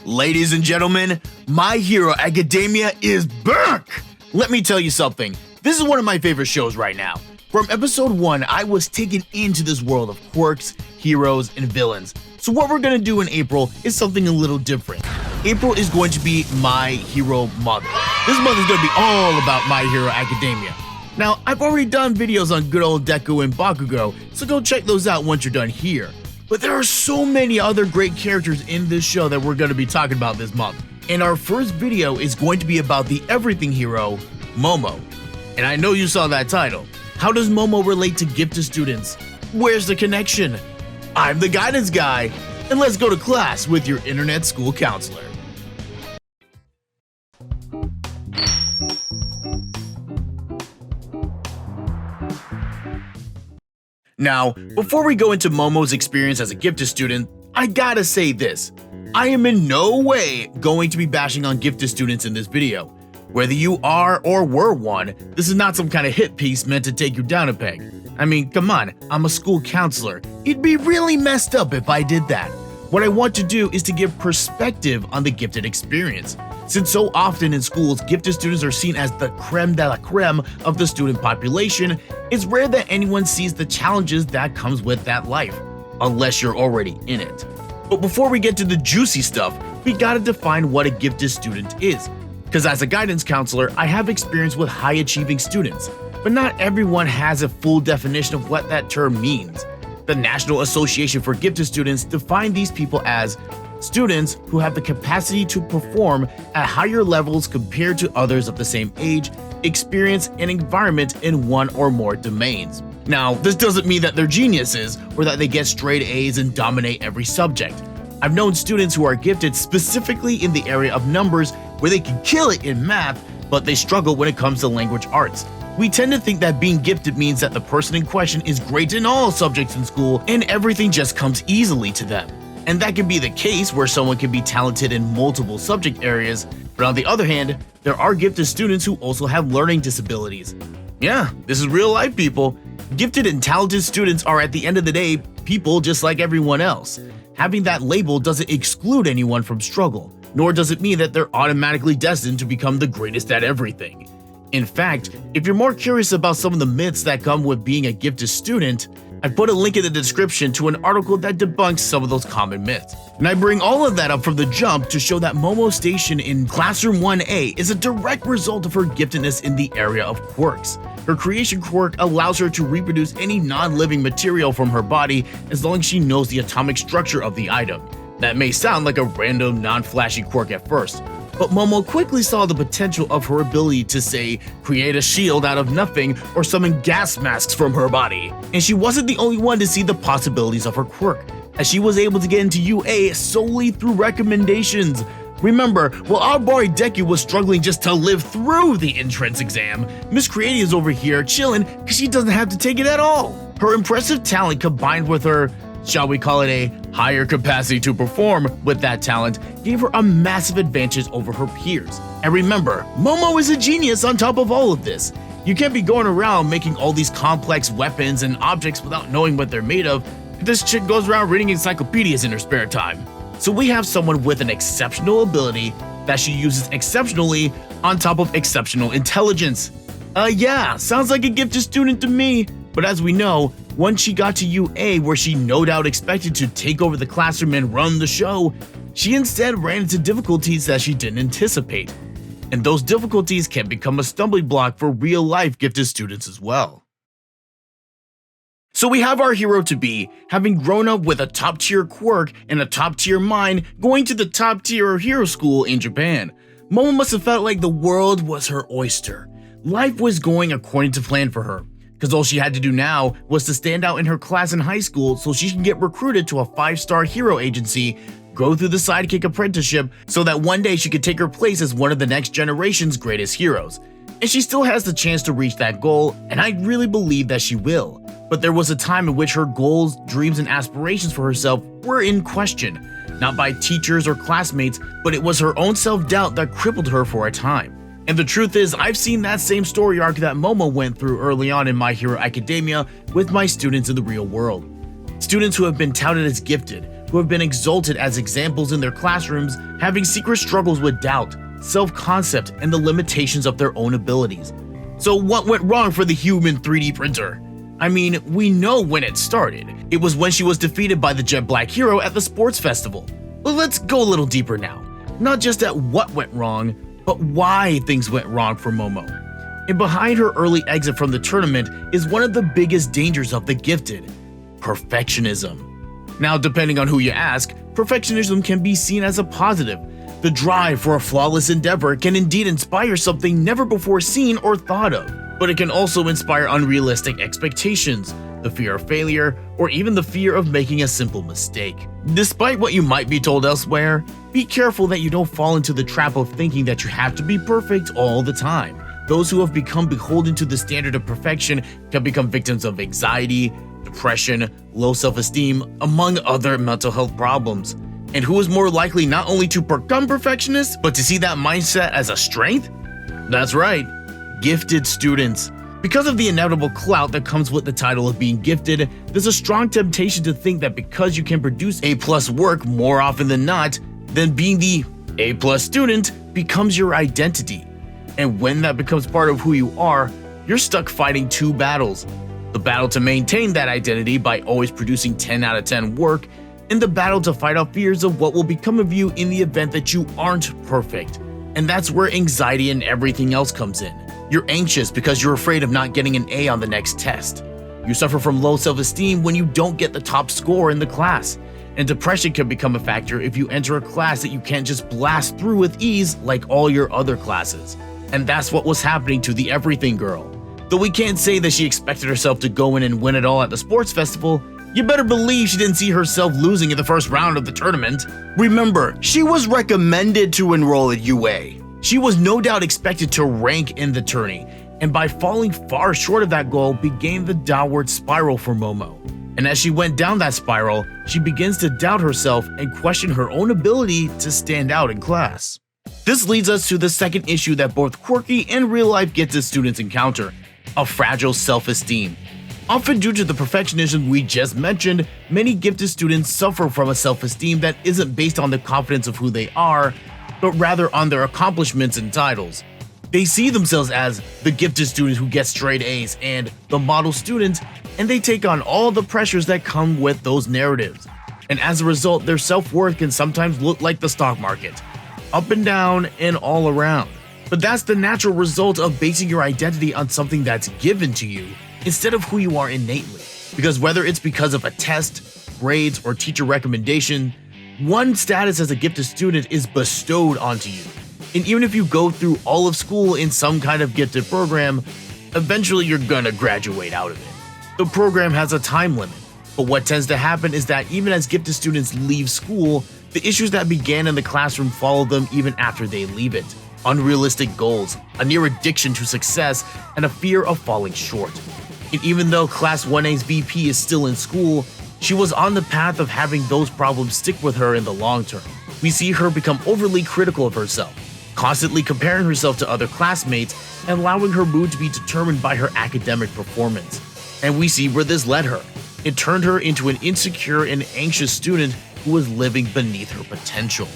Ladies and gentlemen, My Hero Academia is back! Let me tell you something, this is one of my favorite shows right now. From episode 1, I was taken into this world of quirks, heroes, and villains. So what we're gonna do in April is something a little different. April is going to be My Hero Month. This month is gonna be all about My Hero Academia. Now, I've already done videos on good old Deku and Bakugo, so go check those out once you're done here. But there are so many other great characters in this show that we're going to be talking about this month. And our first video is going to be about the everything hero, Momo. And I know you saw that title. How does Momo relate to gifted students? Where's the connection? I'm the guidance guy, and let's go to class with your internet school counselor. Now, before we go into Momo's experience as a gifted student, I gotta say this. I am in no way going to be bashing on gifted students in this video. Whether you are or were one, this is not some kind of hit piece meant to take you down a peg. I mean, come on, I'm a school counselor. It'd be really messed up if I did that. What I want to do is to give perspective on the gifted experience. Since so often in schools, gifted students are seen as the creme de la creme of the student population, it's rare that anyone sees the challenges that comes with that life, unless you're already in it. But before we get to the juicy stuff, we gotta define what a gifted student is. Because as a guidance counselor, I have experience with high-achieving students, but not everyone has a full definition of what that term means. The National Association for Gifted Students define these people as students who have the capacity to perform at higher levels compared to others of the same age, experience, and environment in one or more domains. Now, this doesn't mean that they're geniuses or that they get straight A's and dominate every subject. I've known students who are gifted specifically in the area of numbers where they can kill it in math, but they struggle when it comes to language arts. We tend to think that being gifted means that the person in question is great in all subjects in school and everything just comes easily to them. And that can be the case where someone can be talented in multiple subject areas, but on the other hand, there are gifted students who also have learning disabilities. Yeah, this is real life, people. Gifted and talented students are at the end of the day people just like everyone else. Having that label doesn't exclude anyone from struggle, nor does it mean that they're automatically destined to become the greatest at everything. In fact, if you're more curious about some of the myths that come with being a gifted student, I put a link in the description to an article that debunks some of those common myths. And I bring all of that up from the jump to show that Momo's station in Classroom 1A is a direct result of her giftedness in the area of quirks. Her creation quirk allows her to reproduce any non-living material from her body as long as she knows the atomic structure of the item. That may sound like a random, non-flashy quirk at first, but Momo quickly saw the potential of her ability to, say, create a shield out of nothing or summon gas masks from her body. And she wasn't the only one to see the possibilities of her quirk, as she was able to get into UA solely through recommendations. Remember, while our boy Deku was struggling just to live through the entrance exam, Miss Creaty is over here chilling because she doesn't have to take it at all. Her impressive talent combined with her, shall we call it a higher capacity to perform with that talent, gave her a massive advantage over her peers. And remember, Momo is a genius on top of all of this. You can't be going around making all these complex weapons and objects without knowing what they're made of. This chick goes around reading encyclopedias in her spare time. So we have someone with an exceptional ability that she uses exceptionally on top of exceptional intelligence. Yeah, sounds like a gifted student to me. But as we know, once she got to UA, where she no doubt expected to take over the classroom and run the show, she instead ran into difficulties that she didn't anticipate. And those difficulties can become a stumbling block for real-life gifted students as well. So we have our hero to be, having grown up with a top-tier quirk and a top-tier mind, going to the top-tier hero school in Japan. Momo must have felt like the world was her oyster. Life was going according to plan for her, because all she had to do now was to stand out in her class in high school so she can get recruited to a 5-star hero agency, go through the sidekick apprenticeship so that one day she could take her place as one of the next generation's greatest heroes. And she still has the chance to reach that goal, and I really believe that she will. But there was a time in which her goals, dreams, and aspirations for herself were in question, not by teachers or classmates, but it was her own self-doubt that crippled her for a time. And the truth is, I've seen that same story arc that Momo went through early on in My Hero Academia with my students in the real world. Students who have been touted as gifted, who have been exalted as examples in their classrooms, having secret struggles with doubt, self-concept, and the limitations of their own abilities. So what went wrong for the human 3D printer? I mean, we know when it started. It was when she was defeated by the jet black hero at the sports festival. But let's go a little deeper now. Not just at what went wrong, but why things went wrong for Momo. And behind her early exit from the tournament is one of the biggest dangers of the gifted: perfectionism. Now, depending on who you ask, perfectionism can be seen as a positive. The drive for a flawless endeavor can indeed inspire something never before seen or thought of, but it can also inspire unrealistic expectations, the fear of failure, or even the fear of making a simple mistake. Despite what you might be told elsewhere, be careful that you don't fall into the trap of thinking that you have to be perfect all the time. Those who have become beholden to the standard of perfection can become victims of anxiety, depression, low self-esteem, among other mental health problems. And who is more likely not only to become perfectionists, but to see that mindset as a strength? That's right, gifted students. Because of the inevitable clout that comes with the title of being gifted, there's a strong temptation to think that because you can produce A+ work more often than not, then being the A+ student becomes your identity. And when that becomes part of who you are, you're stuck fighting two battles: the battle to maintain that identity by always producing 10 out of 10 work, and the battle to fight off fears of what will become of you in the event that you aren't perfect. And that's where anxiety and everything else comes in. You're anxious because you're afraid of not getting an A on the next test. You suffer from low self-esteem when you don't get the top score in the class. And depression can become a factor if you enter a class that you can't just blast through with ease like all your other classes. And that's what was happening to the everything girl. Though we can't say that she expected herself to go in and win it all at the sports festival, you better believe she didn't see herself losing in the first round of the tournament. Remember, she was recommended to enroll at UA. She was no doubt expected to rank in the tourney, and by falling far short of that goal began the downward spiral for Momo. And as she went down that spiral, she begins to doubt herself and question her own ability to stand out in class. This leads us to the second issue that both quirky and real-life gifted students encounter: a fragile self-esteem. Often due to the perfectionism we just mentioned, many gifted students suffer from a self-esteem that isn't based on the confidence of who they are, but rather on their accomplishments and titles. They see themselves as the gifted student who gets straight A's and the model student, and they take on all the pressures that come with those narratives. And as a result, their self-worth can sometimes look like the stock market: up and down and all around. But that's the natural result of basing your identity on something that's given to you, instead of who you are innately. Because whether it's because of a test, grades, or teacher recommendation, one status as a gifted student is bestowed onto you. And even if you go through all of school in some kind of gifted program, eventually you're gonna graduate out of it. The program has a time limit, but what tends to happen is that even as gifted students leave school, the issues that began in the classroom follow them even after they leave it. Unrealistic goals, a near addiction to success, and a fear of falling short. And even though Class 1A's VP is still in school, she was on the path of having those problems stick with her in the long term. We see her become overly critical of herself, constantly comparing herself to other classmates and allowing her mood to be determined by her academic performance. And we see where this led her. It turned her into an insecure and anxious student who was living beneath her potential.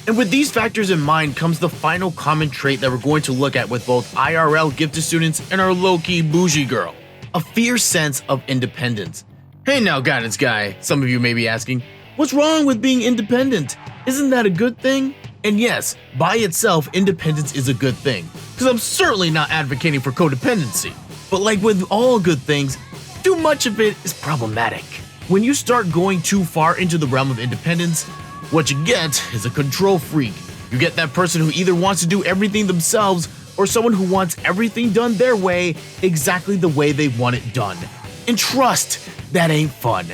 And with these factors in mind comes the final common trait that we're going to look at with both IRL gifted students and our low-key bougie girl: a fierce sense of independence. Hey now, guidance guy, some of you may be asking, what's wrong with being independent? Isn't that a good thing? And yes, by itself, independence is a good thing, because I'm certainly not advocating for codependency. But like with all good things, too much of it is problematic. When you start going too far into the realm of independence, what you get is a control freak. You get that person who either wants to do everything themselves or someone who wants everything done their way, exactly the way they want it done. And trust, that ain't fun.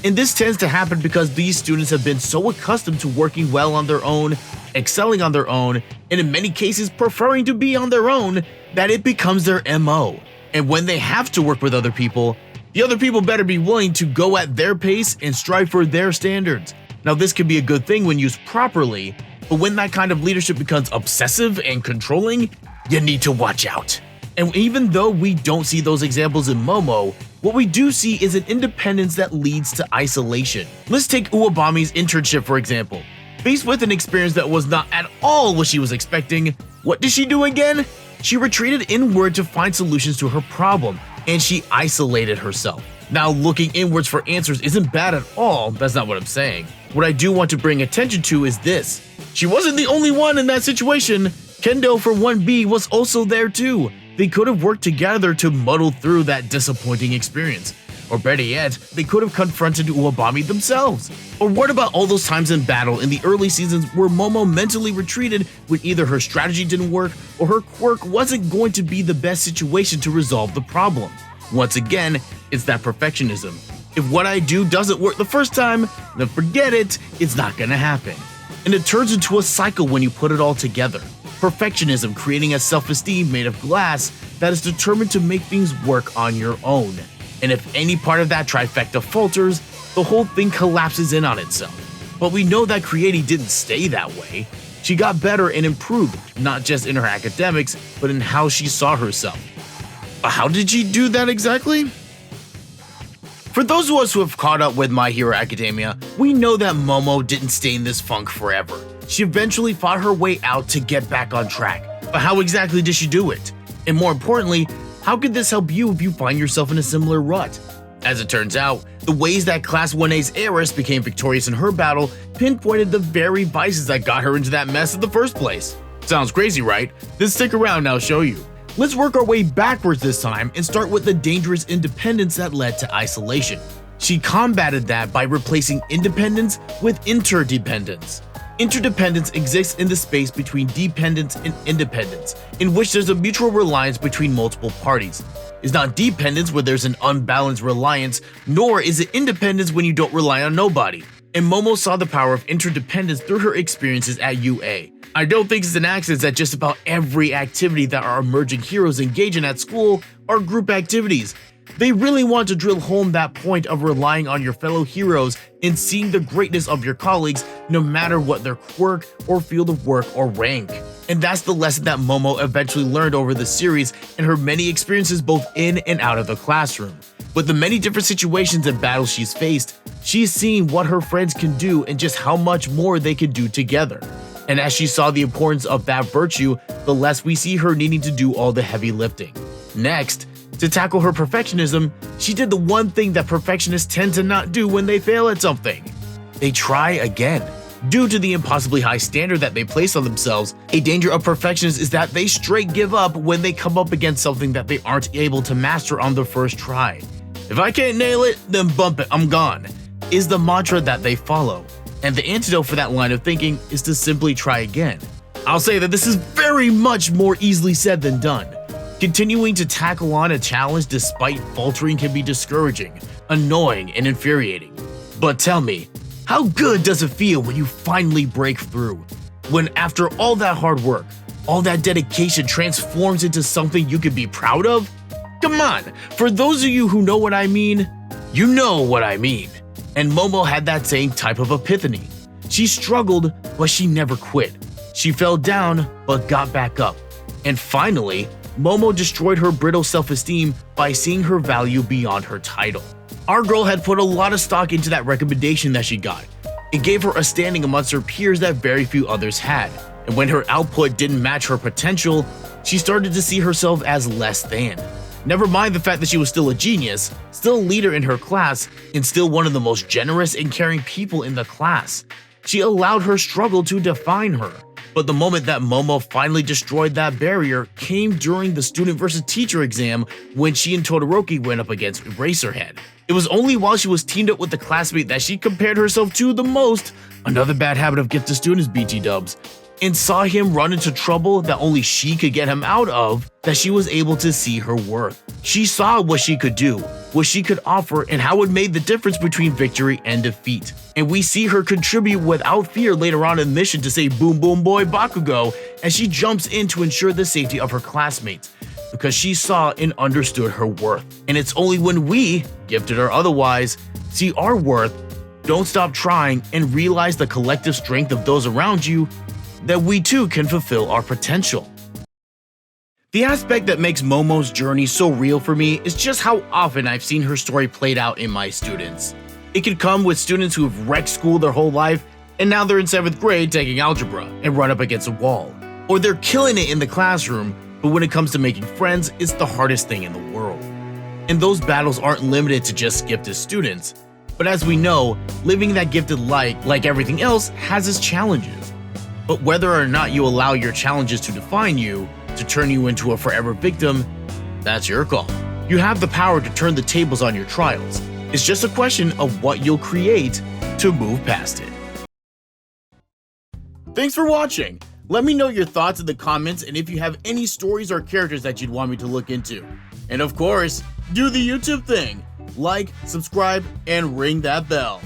And this tends to happen because these students have been so accustomed to working well on their own, excelling on their own, and in many cases preferring to be on their own, that it becomes their MO. And when they have to work with other people, the other people better be willing to go at their pace and strive for their standards. Now, this can be a good thing when used properly, but when that kind of leadership becomes obsessive and controlling, you need to watch out. And even though we don't see those examples in Momo, What we do see is an independence that leads to isolation. Let's take Uwabami's internship for example. Faced with an experience that was not at all what she was expecting, what did she do again? She retreated inward to find solutions to her problem, and she isolated herself. Now, looking inwards for answers isn't bad at all, that's not what I'm saying. What I do want to bring attention to is this. She wasn't the only one in that situation. Kendo for 1B was also there too. They could have worked together to muddle through that disappointing experience. Or better yet, they could have confronted Uwabami themselves. Or what about all those times in battle in the early seasons where Momo mentally retreated when either her strategy didn't work or her quirk wasn't going to be the best situation to resolve the problem? Once again, it's that perfectionism. If what I do doesn't work the first time, then forget it, it's not gonna happen. And it turns into a cycle when you put it all together. Perfectionism creating a self-esteem made of glass that is determined to make things work on your own. And if any part of that trifecta falters, the whole thing collapses in on itself. But we know that Creati didn't stay that way. She got better and improved, not just in her academics, but in how she saw herself. How did she do that exactly? For those of us who have caught up with My Hero Academia, we know that Momo didn't stay in this funk forever. She eventually fought her way out to get back on track. But how exactly did she do it? And more importantly, how could this help you if you find yourself in a similar rut? As it turns out, the ways that Class 1A's heiress became victorious in her battle pinpointed the very vices that got her into that mess in the first place. Sounds crazy, right? Then stick around and I'll show you. Let's work our way backwards this time and start with the dangerous independence that led to isolation. She combated that by replacing independence with interdependence. Interdependence exists in the space between dependence and independence, in which there's a mutual reliance between multiple parties. It's not dependence where there's an unbalanced reliance, nor is it independence when you don't rely on nobody. And Momo saw the power of interdependence through her experiences at UA. I don't think it's an accident that just about every activity that our emerging heroes engage in at school are group activities. They really want to drill home that point of relying on your fellow heroes and seeing the greatness of your colleagues no matter what their quirk or field of work or rank. And that's the lesson that Momo eventually learned over the series and her many experiences both in and out of the classroom. With the many different situations and battles she's faced, she's seen what her friends can do and just how much more they can do together. And as she saw the importance of that virtue, the less we see her needing to do all the heavy lifting. Next, to tackle her perfectionism, she did the one thing that perfectionists tend to not do when they fail at something. They try again. Due to the impossibly high standard that they place on themselves, a danger of perfectionists is that they straight give up when they come up against something that they aren't able to master on the first try. If I can't nail it, then bump it, I'm gone, is the mantra that they follow. And the antidote for that line of thinking is to simply try again. I'll say that this is very much more easily said than done. Continuing to tackle on a challenge despite faltering can be discouraging, annoying, and infuriating. But tell me, how good does it feel when you finally break through? When after all that hard work, all that dedication transforms into something you can be proud of? Come on, for those of you who know what I mean, you know what I mean. And Momo had that same type of epiphany. She struggled, but she never quit. She fell down, but got back up. And finally, Momo destroyed her brittle self-esteem by seeing her value beyond her title. Our girl had put a lot of stock into that recommendation that she got. It gave her a standing amongst her peers that very few others had. And when her output didn't match her potential, she started to see herself as less than. Never mind the fact that she was still a genius, still a leader in her class, and still one of the most generous and caring people in the class. She allowed her struggle to define her. But the moment that Momo finally destroyed that barrier came during the student versus teacher exam when she and Todoroki went up against Eraserhead. It was only while she was teamed up with the classmate that she compared herself to the most, another bad habit of gifted students BT dubs, and saw him run into trouble that only she could get him out of, that she was able to see her worth. She saw what she could do, what she could offer, and how it made the difference between victory and defeat. And we see her contribute without fear later on in the mission to say boom boom boy Bakugo as she jumps in to ensure the safety of her classmates, because she saw and understood her worth. And it's only when we, gifted or otherwise, see our worth, don't stop trying, and realize the collective strength of those around you, that we too can fulfill our potential. The aspect that makes Momo's journey so real for me is just how often I've seen her story played out in my students. It could come with students who have wrecked school their whole life and now they're in 7th grade taking algebra and run up against a wall. Or they're killing it in the classroom, but when it comes to making friends, it's the hardest thing in the world. And those battles aren't limited to just gifted students. But as we know, living that gifted life, like everything else, has its challenges. But whether or not you allow your challenges to define you, to turn you into a forever victim, that's your call. You have the power to turn the tables on your trials. It's just a question of what you'll create to move past it. Thanks for watching. Let me know your thoughts in the comments and if you have any stories or characters that you'd want me to look into. And of course, do the YouTube thing. Like, subscribe, and ring that bell.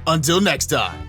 Until next time.